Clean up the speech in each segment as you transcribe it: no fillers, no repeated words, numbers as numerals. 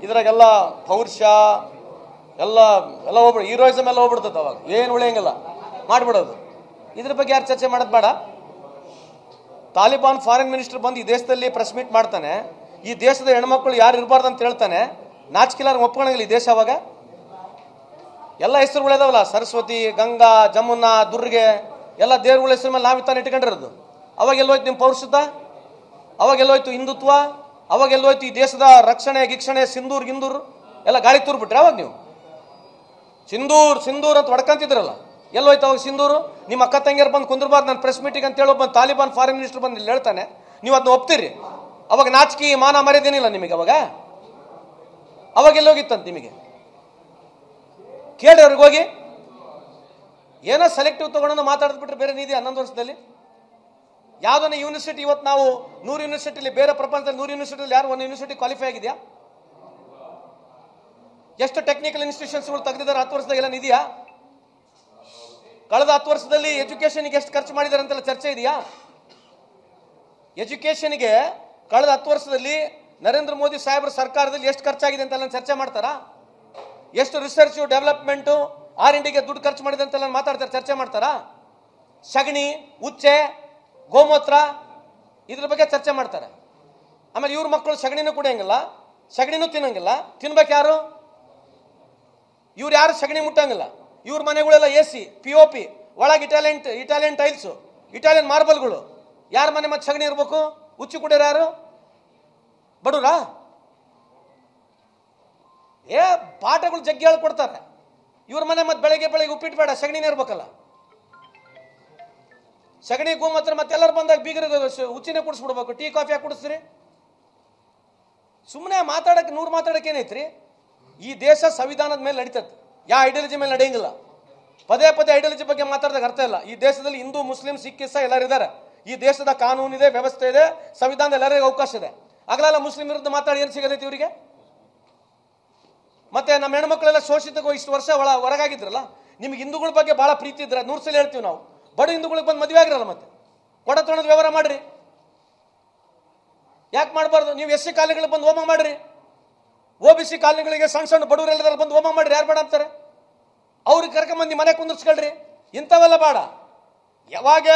ಇದ್ರಾಗೆಲ್ಲ ಪೌರುಷ ಎಲ್ಲ ಹೋಗ್ಬಿಡ, ಹೀರೋಯಿಸಮ್ ಎಲ್ಲ ಹೋಗ್ಬಿಡ್ತದೆ. ಅವಾಗ ಏನು ಉಳಿಯಂಗಿಲ್ಲ, ಮಾಡಿಬಿಡೋದು. ಇದ್ರ ಬಗ್ಗೆ ಯಾರು ಚರ್ಚೆ ಮಾಡೋದು ಬೇಡ. ತಾಲಿಬಾನ್ ಫಾರಿನ್ ಮಿನಿಸ್ಟರ್ ಬಂದು ಈ ದೇಶದಲ್ಲಿ ಪ್ರೆಸ್ ಮೀಟ್ ಮಾಡ್ತಾನೆ, ಈ ದೇಶದ ಹೆಣ್ಮಕ್ಳು ಯಾರು ಇರಬಾರ್ದು ಅಂತ ಹೇಳ್ತಾನೆ. ನಾಚಿಕೆಲಾರ ಒಪ್ಕೊಳಂಗಿಲ್ಲ ಈ ದೇಶ. ಅವಾಗ ಎಲ್ಲ ಹೆಸರು ಉಳಿದಾವಲ್ಲ, ಸರಸ್ವತಿ, ಗಂಗಾ, ಜಮುನಾ, ದುರ್ಗೆ ಎಲ್ಲ ದೇವ್ರಗಳ ಹೆಸರು ಮೇಲೆ ನಾವು ತಾನು ಇಟ್ಕೊಂಡಿರೋದು. ಅವಾಗ ಎಲ್ಲೋಯ್ತು ನಿಮ್ಮ ಪೌರುಷದ? ಅವಾಗ ಎಲ್ಲೋಯ್ತು ಹಿಂದುತ್ವ? ಅವಾಗ ಎಲ್ಲೋಯ್ತು ಈ ದೇಶದ ರಕ್ಷಣೆ ಗಿಕ್ಷಣೆ? ಸಿಂಧೂರ್ ಗಿಂದೂರ್ ಎಲ್ಲ ಗಾಳಿ ತೂರ್ಬಿಟ್ರೆ ಅವಾಗ ನೀವು ಸಿಂಧೂರ್ ಅಂತ ಹೊಡ್ಕಂತಿದ್ರಲ್ಲ, ಎಲ್ಲೋಯ್ತು ಅವಾಗ ಸಿಂಧೂರು? ನಿಮ್ಮ ಅಕ್ಕ ತಂಗಿಯರು ಬಂದು ಕುಂದ್ರಬಾರ್ದು ನಾನು ಪ್ರೆಸ್ ಮೀಟಿಂಗ್ ಅಂತ ಹೇಳೋ ಬಂದು ತಾಲಿಬಾನ್ ಫಾರಿನ್ ಮಿನಿಸ್ಟರ್ ಬಂದು ಇಲ್ಲಿ ಹೇಳ್ತಾನೆ, ನೀವು ಅದನ್ನ ಒಪ್ತೀರಿ? ಅವಾಗ ನಾಚಿಕೆ ಮಾನ ಮರ್ಯಾದೇನಿಲ್ಲ ನಿಮಗೆ? ಅವಾಗ ಎಲ್ಲೋಗಿತ್ತಂತ ನಿಮಗೆ? ಕೇಳಿ ಅವ್ರಿಗೆ ಹೋಗಿ. ಏನೋ ಸೆಲೆಕ್ಟಿವ್ ತಗೊಂಡು ಮಾತಾಡ್ಬಿಟ್ರೆ ಬೇರೆ ನೀತಿ 11 ವರ್ಷದಲ್ಲಿ ಯಾವುದನ್ನ ಯೂನಿವರ್ಸಿಟಿ ಇವತ್ತು ನಾವು 100 ಯೂನಿವರ್ಸಿಟಿಲಿ, ಬೇರೆ ಪ್ರಪಂಚದಲ್ಲಿ 100 ಯೂನಿವರ್ಸಿಟಿಲಿ ಯಾರು ಒಂದು ಯೂನಿವರ್ಸಿಟಿ ಕ್ವಾಲಿಫೈ ಆಗಿದೆಯಾ? ಎಷ್ಟು ಟೆಕ್ನಿಕಲ್ ಇನ್ಸ್ಟಿಟ್ಯೂಷನ್ಸ್ಗಳು ತೆಗೆದಿದ್ದಾರೆ 10 ವರ್ಷದಾಗೆಲ್ಲ ಇದೆಯಾ? ಕಳೆದ 10 ವರ್ಷದಲ್ಲಿ ಎಜುಕೇಶನ್ಗೆ ಎಷ್ಟು ಖರ್ಚು ಮಾಡಿದ್ದಾರೆ ಅಂತೆಲ್ಲ ಚರ್ಚೆ ಇದೆಯಾ? ಎಜುಕೇಶನ್ಗೆ ಕಳೆದ 10 ವರ್ಷದಲ್ಲಿ ನರೇಂದ್ರ ಮೋದಿ ಸಾಹೇಬ್ರ ಸರ್ಕಾರದಲ್ಲಿ ಎಷ್ಟು ಖರ್ಚಾಗಿದೆ ಅಂತೆಲ್ಲ ಚರ್ಚೆ ಮಾಡ್ತಾರಾ? ಎಷ್ಟು ರಿಸರ್ಚ್ ಡೆವಲಪ್ಮೆಂಟು R&Dಗೆ ದುಡ್ಡು ಖರ್ಚು ಮಾಡಿದೆ ಅಂತೆಲ್ಲ ಮಾತಾಡ್ತಾರೆ, ಚರ್ಚೆ ಮಾಡ್ತಾರಾ? ಸಗಣಿ, ಉಚ್ಚೆ, ಗೋಮೂತ್ರ ಇದ್ರ ಬಗ್ಗೆ ಚರ್ಚೆ ಮಾಡ್ತಾರೆ. ಆಮೇಲೆ ಇವ್ರ ಮಕ್ಕಳು ಸಗಣಿನೂ ಕುಡಿಯಂಗಿಲ್ಲ, ಸಗಣಿನೂ ತಿನ್ನಂಗಿಲ್ಲ. ತಿನ್ಬೇಕು ಯಾರು? ಇವ್ರು ಯಾರು ಸಗಣಿ ಮುಟ್ಟಂಗಿಲ್ಲ. ಇವ್ರ ಮನೆಗಳೆಲ್ಲ AC, POP, ಒಳಗೆ ಇಟಾಲಿಯನ್ ಟೈಲ್ಸು, ಇಟಾಲಿಯನ್ ಮಾರ್ಬಲ್ಗಳು. ಯಾರ ಮನೆ ಮತ್ತೆ ಸಗಣಿ ಇರ್ಬೇಕು? ಉಚ್ಚಿ ಕುಡಿಯೋರು ಯಾರು? ಬಡವ್ರಾ? ಪಾಠಗಳು ಜಗ್ಗಿ ಹೇಳ್ಕೊಡ್ತಾರೆ. ಇವ್ರ ಮನೆ ಮತ್ತೆ ಬೆಳಗ್ಗೆ ಉಪ್ಪಿಟ್ಟು ಬೇಡ, ಸಗಣಿನೇ ಇರ್ಬೇಕಲ್ಲ. ಸಗಣಿ ಗೋಮೂತ್ರ ಮತ್ತೆ ಎಲ್ಲರೂ ಬಂದಾಗ ಬೀಗರ ಉಚ್ಚಿನೇ ಕುಡಿಸ್ಬಿಡ್ಬೇಕು. ಟೀ ಕಾಫಿ ಯಾಕೆ ಕುಡಿಸ್ತೀರಿ? ಸುಮ್ಮನೆ ಮಾತಾಡಕ್ಕೆ 100 ಮಾತಾಡಕ್ಕೆ ಏನೈತ್ರಿ? ಈ ದೇಶ ಸಂವಿಧಾನದ ಮೇಲೆ ನಡೀತದೆ, ಯಾವ ಐಡಿಯಾಲಜಿ ಮೇಲೆ ನಡೆಯಂಗಿಲ್ಲ. ಪದೇ ಐಡಿಯಾಲಜಿ ಬಗ್ಗೆ ಮಾತಾಡಿದಾಗ ಅರ್ಥ ಇಲ್ಲ. ಈ ದೇಶದಲ್ಲಿ ಹಿಂದೂ, ಮುಸ್ಲಿಂ, ಸಿಖ್, ಇಸಾಯಿ ಎಲ್ಲರೂ ಇದ್ದಾರೆ. ಈ ದೇಶದ ಕಾನೂನಿದೆ, ವ್ಯವಸ್ಥೆ ಇದೆ, ಸಂವಿಧಾನದಲ್ಲಿ ಎಲ್ಲರಿಗೂ ಅವಕಾಶ ಇದೆ. ಆಗಲೆಲ್ಲ ಮುಸ್ಲಿಂ ವಿರುದ್ಧ ಮಾತಾಡಿ ಏನು ಸಿಗದೈತಿ ಇವರಿಗೆ? ಮತ್ತೆ ನಮ್ಮ ಹೆಣ್ಮಕ್ಳೆಲ್ಲ ಶೋಷಿತಗೋ ಇಷ್ಟು ವರ್ಷ ಹೊರಗಾಗಿದ್ರಲ್ಲ. ನಿಮ್ಗೆ ಹಿಂದೂಗಳ ಬಗ್ಗೆ ಬಹಳ ಪ್ರೀತಿ ಇದ್ರೆ 100 ಸಲ ಹೇಳ್ತೀವಿ ನಾವು. ಬಡ ಹಿಂದೂಗಳಿಗೆ ಬಂದು ಮದುವೆ ಆಗಿರಲ್ಲ, ಮತ್ತೆ ಕೊಡ ತೊಣದ ವ್ಯವಹಾರ ಮಾಡ್ರಿ. ಯಾಕೆ ಮಾಡಬಾರ್ದು? ನೀವು SC ಕಾಲನಿಗಳಿಗೆ ಬಂದು ಹೋಮ ಮಾಡ್ರಿ, OBC ಕಾಲನಿಗಳಿಗೆ ಸಣ್ಣ ಬಡವರೆಲ್ಲದಲ್ಲಿ ಬಂದು ಹೋಮ ಮಾಡ್ರಿ. ಯಾರು ಬೇಡ ಅಂತಾರೆ? ಅವ್ರಿಗೆ ಕರ್ಕೊಂಬಂದು ಮನೆ ಕುಂದಿರ್ಸ್ಕೊಳ್ರಿ. ಇಂಥವೆಲ್ಲ ಬೇಡ. ಯಾವಾಗ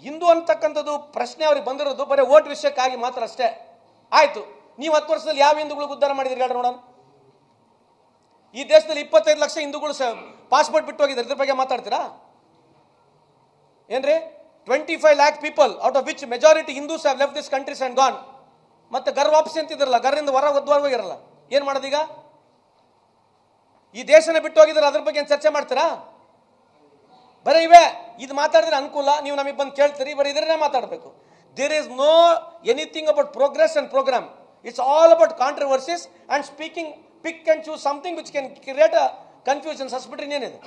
ಹಿಂದೂ ಅಂತಕ್ಕಂಥದ್ದು ಪ್ರಶ್ನೆ ಅವ್ರಿಗೆ ಬಂದಿರೋದು ಬರೀ ಓಟ್ ವಿಷಯಕ್ಕಾಗಿ ಮಾತ್ರ ಅಷ್ಟೇ. ಆಯ್ತು, ನೀವು 10 ವರ್ಷದಲ್ಲಿ ಯಾವ ಹಿಂದೂಗಳಿಗೆ ಉದ್ಧಾರ ಮಾಡಿದ್ರಿ ಹೇಳ್ರಿ ನೋಡೋಣ. ಈ ದೇಶದಲ್ಲಿ 25 ಲಕ್ಷ ಹಿಂದೂಗಳು ಪಾಸ್ಪೋರ್ಟ್ ಬಿಟ್ಟು ಹೋಗಿದ್ದಾರೆ, ಇದ್ರ ಬಗ್ಗೆ ಮಾತಾಡ್ತೀರಾ ಏನ್ರಿ? 25 lakh people out of which majority Hindus have left this country and gone. ಮತ್ತೆ ಗರ್ ವಾಪಸಿ ಅಂತಿದ್ರಲ್ಲ, ಗರ್ರಿಂದ ಹೋಗಿರಲ್ಲ. ಏನ್ ಮಾಡೋದೀಗ? ಈ ದೇಶನ ಬಿಟ್ಟು ಹೋಗಿದ್ರೆ ಅದ್ರ ಬಗ್ಗೆ ಚರ್ಚೆ ಮಾಡ್ತೀರಾ? ಬರೀ ಇದು ಮಾತಾಡಿದ್ರೆ ಅನುಕೂಲ, ನೀವು ನಮಗೆ ಬಂದು ಕೇಳ್ತೀರಿ, ಬರೀ ಇದನ್ನೇ ಮಾತಾಡಬೇಕು. There is no anything about progress and program. It's all about controversies and speaking pick and choose something which can create a confusion. Suspicion ಏನಿದೆ?